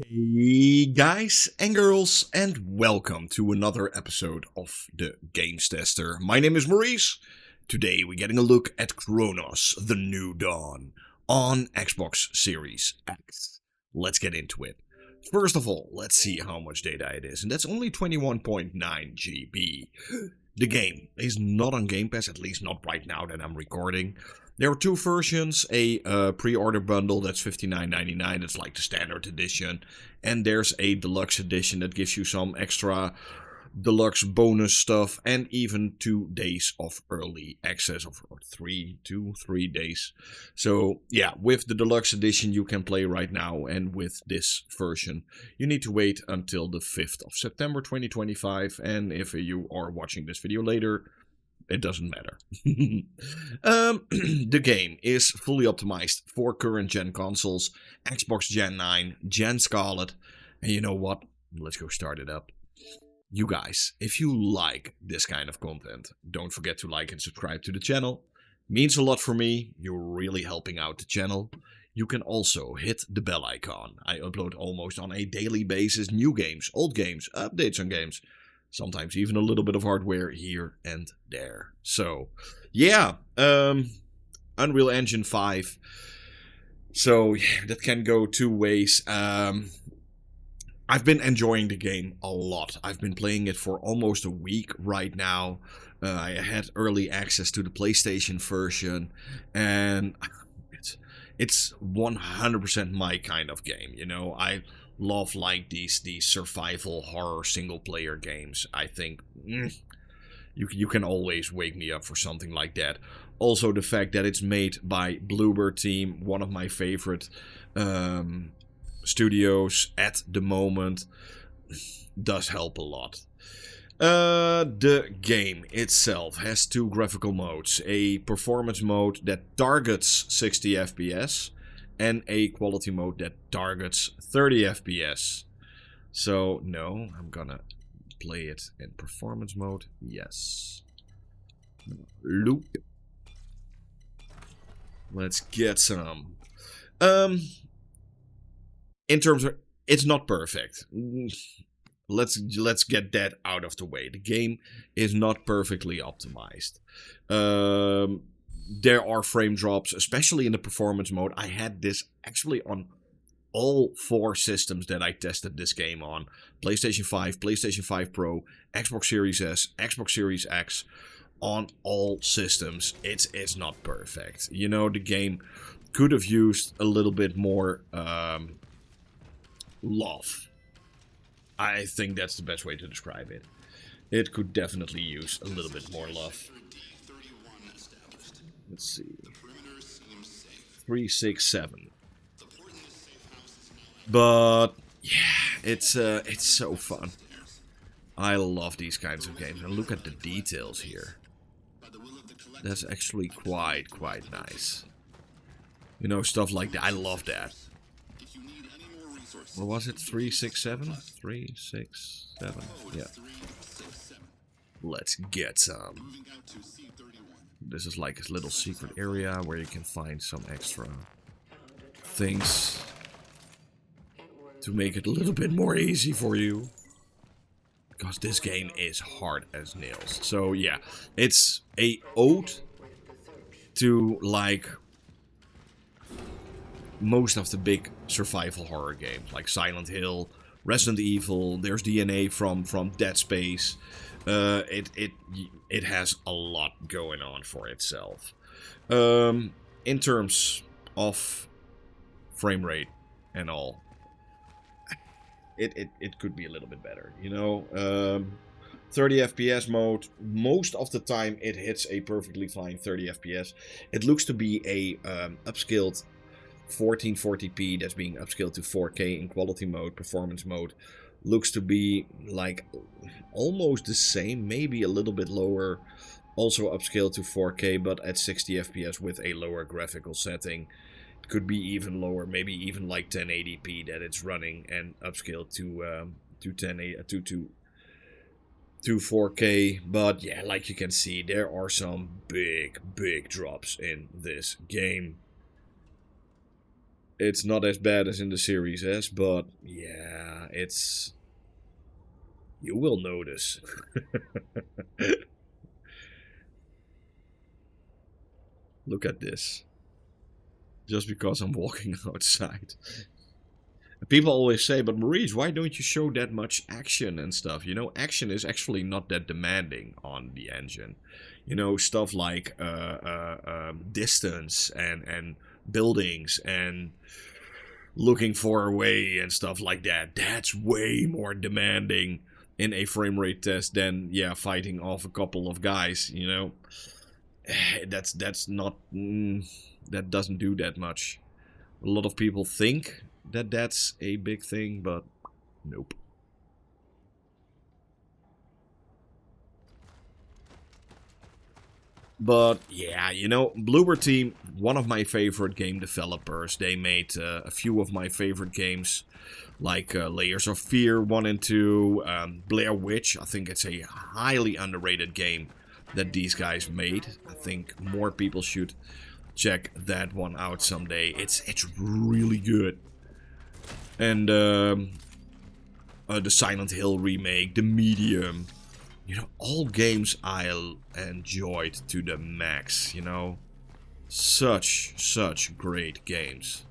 Hey guys and girls, and welcome to another episode of the Games Tester. My name is Maurice. Today we're getting a look at Cronos, the New Dawn, on Xbox Series X. Let's get into it. First of all, let's see how much data it is, and that's only 21.9 GB. The game is not on Gamepass, at least not right now that I'm recording. There are two versions, a pre-order bundle that's $59.99, that's like the standard edition, and there's a deluxe edition that gives you some extra deluxe bonus stuff, and even 2 days of early access, or 3 days. So yeah, with the deluxe edition you can play right now, and with this version you need to wait until the 5th of September 2025, and if you are watching this video later, it doesn't matter. The game is fully optimized for current gen consoles, Xbox Gen 9, Gen Scarlet, and you know what? Let's go start it up. You guys, if you like this kind of content, don't forget to like and subscribe to the channel. Means a lot for me, you're really helping out the channel. You can also hit the bell icon. I upload almost on a daily basis new games, old games, updates on games. Sometimes even a little bit of hardware here and there. So, yeah, Unreal Engine 5. So, yeah, that can go two ways. I've been enjoying the game a lot. I've been playing it for almost a week right now. I had early access to the PlayStation version, and it's 100% my kind of game, you know. I love like these survival horror single player games. I think you can always wake me up for something like that. Also the fact that it's made by Bluebird Team, one of my favorite studios at the moment, does help a lot. The game itself has two graphical modes, a performance mode that targets 60 FPS and a quality mode that targets 30 FPS. So, no, I'm gonna play it in performance mode. Yes. Loop. Let's get some. In terms of, it's not perfect. Let's get that out of the way. The game is not perfectly optimized. There are frame drops, especially in the performance mode. I had this actually on all 4 systems that I tested this game on. PlayStation 5, PlayStation 5 Pro, Xbox Series S, Xbox Series X. On all systems, it's not perfect. You know, the game could have used a little bit more love. I think that's the best way to describe it. It could definitely use a little bit more love. Let's see. 367. But yeah, it's so fun. I love these kinds of games. And look at the details here. That's actually quite nice. You know, stuff like that. I love that. What was it? 367? 367. Yeah. Let's get some. This is like a little secret area where you can find some extra things to make it a little bit more easy for you. Because this game is hard as nails. So yeah, it's a ode to like most of the big survival horror games, like Silent Hill, Resident Evil. There's DNA from Dead Space. It has a lot going on for itself. In terms of frame rate and all, it could be a little bit better, you know. 30 FPS mode, most of the time it hits a perfectly fine 30 FPS. It looks to be a upscaled 1440p that's being upscaled to 4K in quality mode. Performance mode looks to be like almost the same, maybe a little bit lower, also upscaled to 4K but at 60 FPS with a lower graphical setting. It could be even lower, maybe even like 1080p that it's running and upscaled to 4K. But yeah, like you can see, there are some big drops in this game. It's not as bad as in the Series S, but yeah, it's... You will notice. Look at this. Just because I'm walking outside. People always say, but Maurice, why don't you show that much action and stuff? You know, action is actually not that demanding on the engine. You know, stuff like distance and buildings and looking for a way and stuff like that. That's way more demanding in a frame rate test than, yeah, fighting off a couple of guys, you know. That's not... that doesn't do that much. A lot of people think that that's a big thing, but nope. But yeah, you know, Bloober Team, one of my favorite game developers. They made a few of my favorite games, like Layers of Fear 1 and 2, Blair Witch. I think it's a highly underrated game that these guys made. I think more people should check that one out someday. It's really good. And the Silent Hill remake, The Medium. You know, all games I enjoyed to the max, you know. Such great games.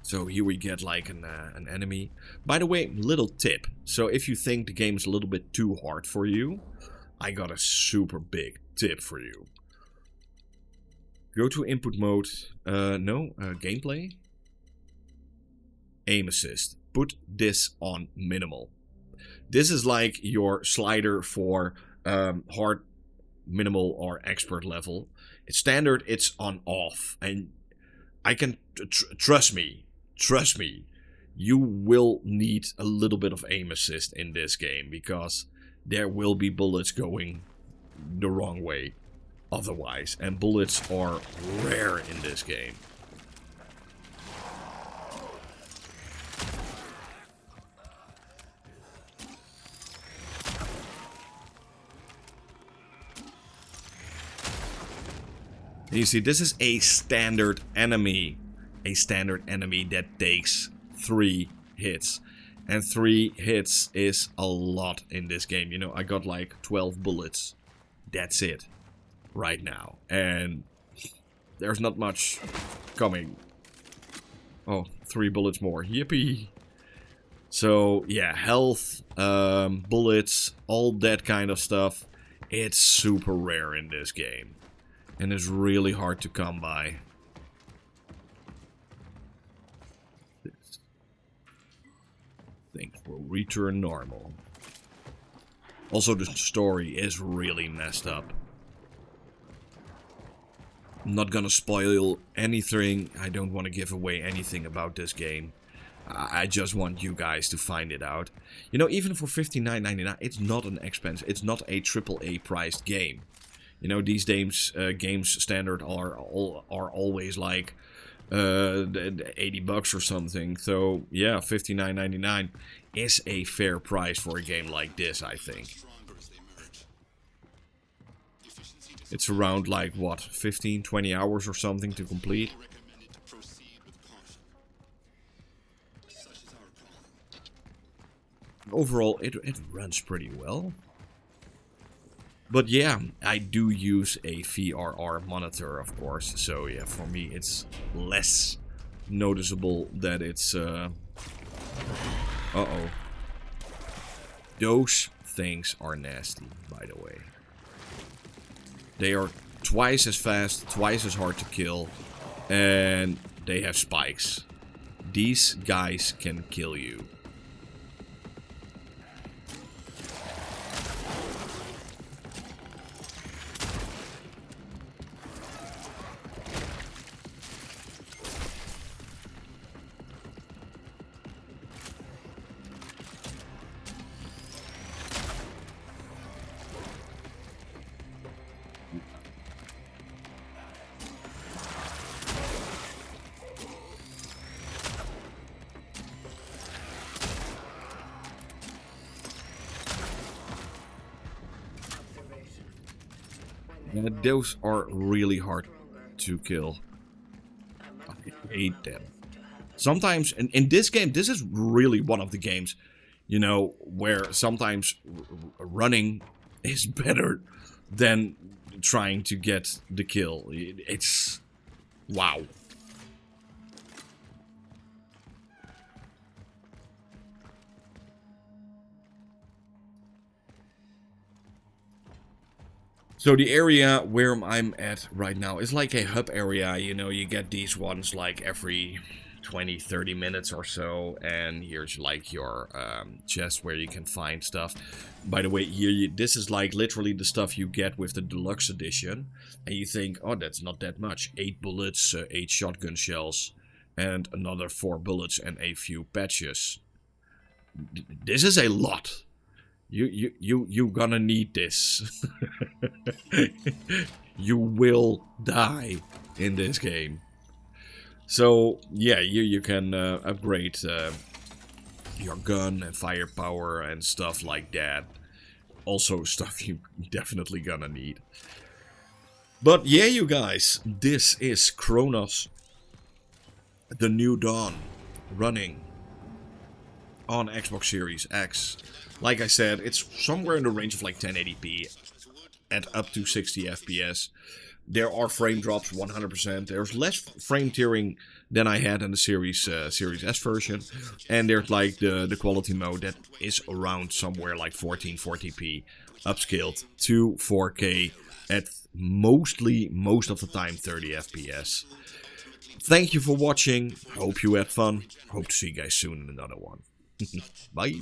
So here we get like an enemy. By the way, little tip. So if you think the game is a little bit too hard for you, I got a super big tip for you. Go to input mode. Gameplay. Aim assist. Put this on minimal. This is like your slider for hard, minimal, or expert level. It's standard, it's on off. And I can, trust me, you will need a little bit of aim assist in this game. Because there will be bullets going the wrong way otherwise. And bullets are rare in this game. You see, this is a standard enemy. A standard enemy that takes 3 hits. And 3 hits is a lot in this game. You know, I got like 12 bullets. That's it. Right now. And there's not much coming. Oh, 3 bullets more. Yippee. So, yeah, health, bullets, all that kind of stuff. It's super rare in this game. And it's really hard to come by. Things will return normal. Also, the story is really messed up. I'm not gonna spoil anything. I don't want to give away anything about this game. I just want you guys to find it out. You know, even for $59.99, it's not an expense. It's not a AAA priced game. You know, these games standard are always like 80 bucks or something. So yeah, $59.99 is a fair price for a game like this, I think. It's around like what, 15-20 hours or something to complete. Overall, it runs pretty well. But yeah, I do use a VRR monitor, of course. So yeah, for me it's less noticeable that it's... Uh-oh. Those things are nasty, by the way. They are twice as fast, twice as hard to kill, and they have spikes. These guys can kill you. Those are really hard to kill. hate them. Sometimes, in this game, this is really one of the games, you know, where sometimes running is better than trying to get the kill. It's... wow. So the area where I'm at right now is like a hub area, you know, you get these ones like every 20-30 minutes or so, and here's like your chest where you can find stuff. By the way, here this is like literally the stuff you get with the deluxe edition, and you think, oh, that's not that much. 8 bullets, 8 shotgun shells, and another 4 bullets and a few patches. This is a lot. You gonna need this. You will die in this game. So yeah, you can upgrade your gun and firepower and stuff like that. Also stuff you definitely gonna need. But yeah, you guys, this is Cronos, the New Dawn, running on Xbox Series X. Like I said, it's somewhere in the range of like 1080p and up to 60 FPS. There are frame drops 100%. There's less frame tearing than I had in the Series S version. And there's like the quality mode that is around somewhere like 1440p upscaled to 4K at most of the time 30 FPS. Thank you for watching. Hope you had fun. Hope to see you guys soon in another one. Bye.